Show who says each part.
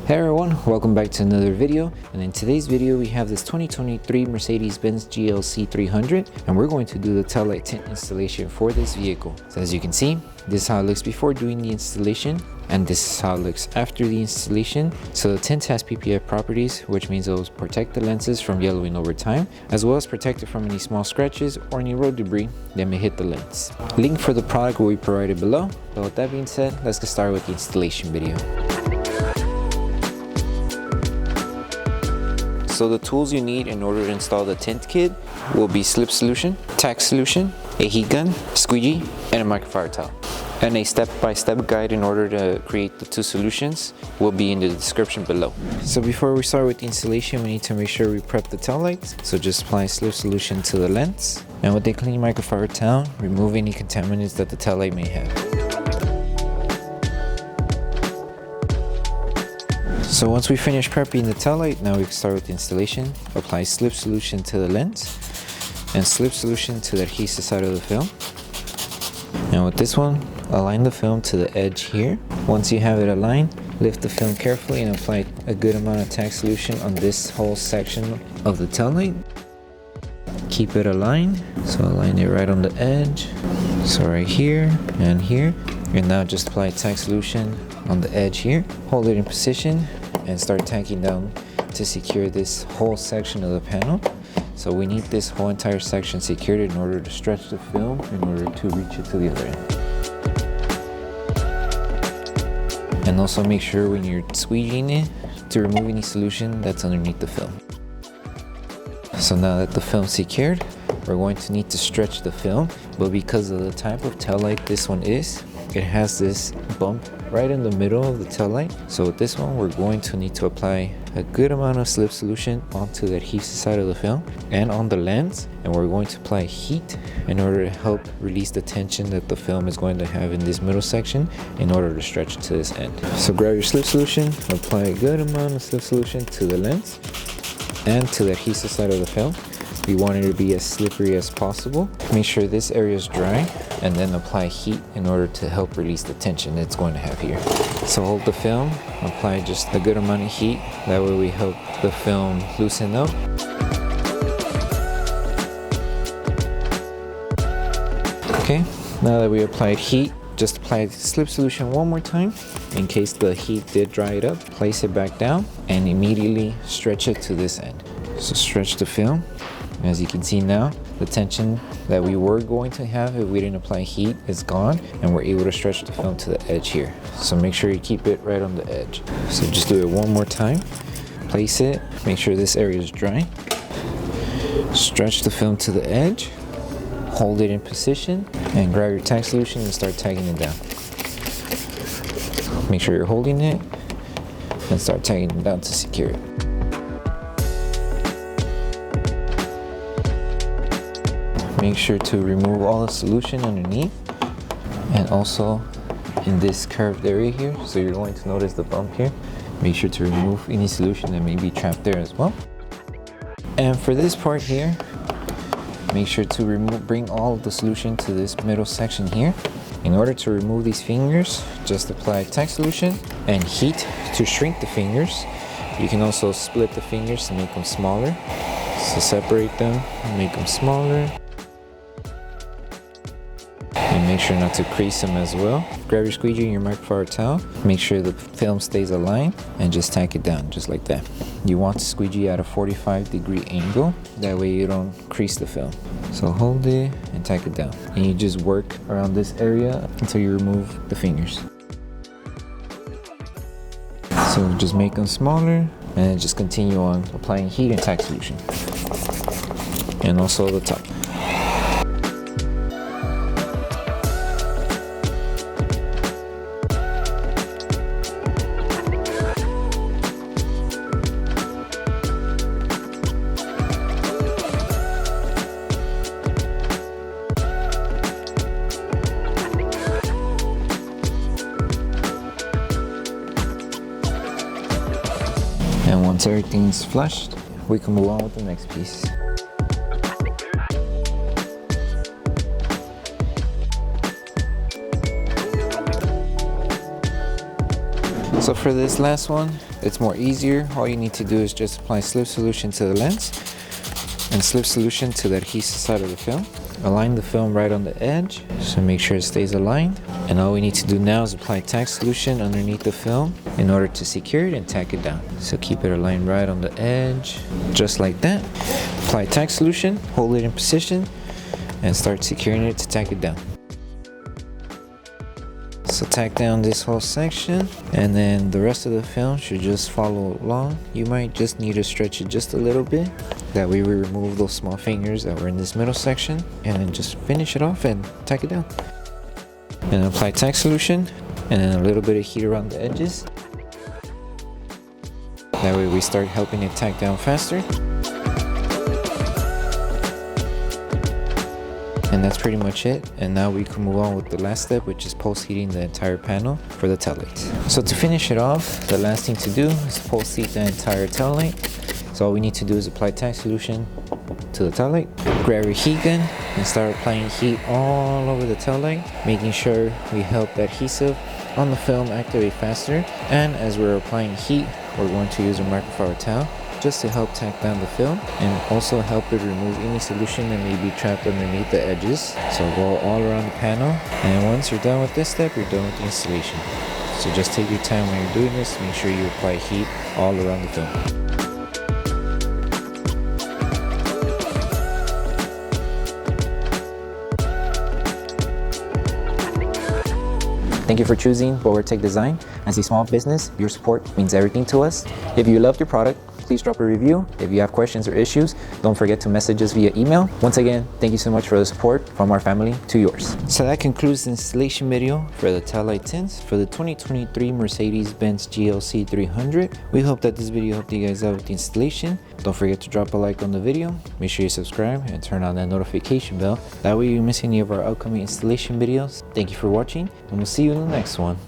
Speaker 1: Hey everyone, welcome back to another video, and in today's video we have this 2023 Mercedes-Benz GLC 300 and we're going to do the Taillight Tint installation for this vehicle. So as you can see, this is how it looks before doing the installation and this is how it looks after the installation. So the tint has PPF properties, which means it will protect the lenses from yellowing over time, as well as protect it from any small scratches or any road debris that may hit the lens. Link for the product will be provided below, but with that being said, let's get started with the installation video. So the tools you need in order to install the tint kit will be Slip Solution, Tack Solution, a heat gun, squeegee, and a microfiber towel. And a step-by-step guide in order to create the two solutions will be in the description below. So before we start with the installation, we need to make sure we prep the tail lights. So just apply Slip Solution to the lens, and with a clean microfiber towel, remove any contaminants that the tail light may have. So once we finish prepping the tail light, now we can start with the installation. Apply Slip Solution to the lens and Slip Solution to the adhesive side of the film. And with this one, align the film to the edge here. Once you have it aligned, lift the film carefully and apply a good amount of tack solution on this whole section of the tail light. Keep it aligned, so align it right on the edge. So right here and here. And now just apply tack solution on the edge here. Hold it in position and start tacking down to secure this whole section of the panel. So we need this whole entire section secured in order to stretch the film in order to reach it to the other end. And also make sure when you're squeegeeing it to remove any solution that's underneath the film. So now that the film's secured, we're going to need to stretch the film, but because of the type of tail light this one is, it has this bump right in the middle of the tail light. So with this one, we're going to need to apply a good amount of Slip Solution onto the adhesive side of the film and on the lens, and we're going to apply heat in order to help release the tension that the film is going to have in this middle section in order to stretch to this end. So grab your Slip Solution, apply a good amount of Slip Solution to the lens and to the adhesive side of the film. We want it to be as slippery as possible. Make sure this area is dry and then apply heat in order to help release the tension it's going to have here. So hold the film, apply just a good amount of heat. That way we help the film loosen up. Okay, now that we applied heat, just apply Slip Solution one more time in case the heat did dry it up. Place it back down and immediately stretch it to this end. So stretch the film. As you can see now, the tension that we were going to have if we didn't apply heat is gone, and we're able to stretch the film to the edge here. So make sure you keep it right on the edge. So just do it one more time. Place it, make sure this area is dry. Stretch the film to the edge, hold it in position, and grab your tack solution and start tagging it down. Make sure you're holding it and start tagging it down to secure it. Make sure to remove all the solution underneath and also in this curved area here. So you're going to notice the bump here. Make sure to remove any solution that may be trapped there as well. And for this part here, make sure to bring all of the solution to this middle section here. In order to remove these fingers, just apply tack solution and heat to shrink the fingers. You can also split the fingers to make them smaller. So separate them and make them smaller. And make sure not to crease them as well. Grab your squeegee and your microfiber towel. Make sure the film stays aligned and just tack it down just like that. You want to squeegee at a 45-degree angle. That way you don't crease the film. So hold it and tack it down. And you just work around this area until you remove the fingers. So just make them smaller and just continue on applying heat and tack solution. And also the top. And once everything's flushed, we can move on with the next piece. So for this last one, it's more easier. All you need to do is just apply slip solution to the lens and slip solution to the adhesive side of the film. Align the film right on the edge, so make sure it stays aligned. And all we need to do now is apply tack solution underneath the film in order to secure it and tack it down. So keep it aligned right on the edge, just like that. Apply tack solution, hold it in position, and start securing it to tack it down. So tack down this whole section, and then the rest of the film should just follow along. You might just need to stretch it just a little bit. That way we remove those small fingers that were in this middle section, and then just finish it off and tack it down. And apply tack solution, and then a little bit of heat around the edges. That way we start helping it tack down faster. And that's pretty much it. And now we can move on with the last step, which is post-heating the entire panel for the tail lights. So to finish it off, the last thing to do is post-heat the entire tail light. So all we need to do is apply tack solution to the tail light. Grab your heat gun and start applying heat all over the tail light, making sure we help the adhesive on the film activate faster. And as we're applying heat, we're going to use a microfiber towel just to help tack down the film and also help it remove any solution that may be trapped underneath the edges. So go all around the panel, and once you're done with this step, you're done with the installation. So just take your time when you're doing this, make sure you apply heat all around the film. Thank you for choosing Bogar Tech Design. As a small business, your support means everything to us. If you loved your product, please drop a review. If you have questions or issues, don't forget to message us via email. Once again, thank you so much for the support from our family to yours. So that concludes the installation video for the Taillight Tints for the 2023 Mercedes-Benz GLC 300. We hope that this video helped you guys out with the installation. Don't forget to drop a like on the video. Make sure you subscribe and turn on that notification bell. That way you don't miss any of our upcoming installation videos. Thank you for watching, and we'll see you in the next one.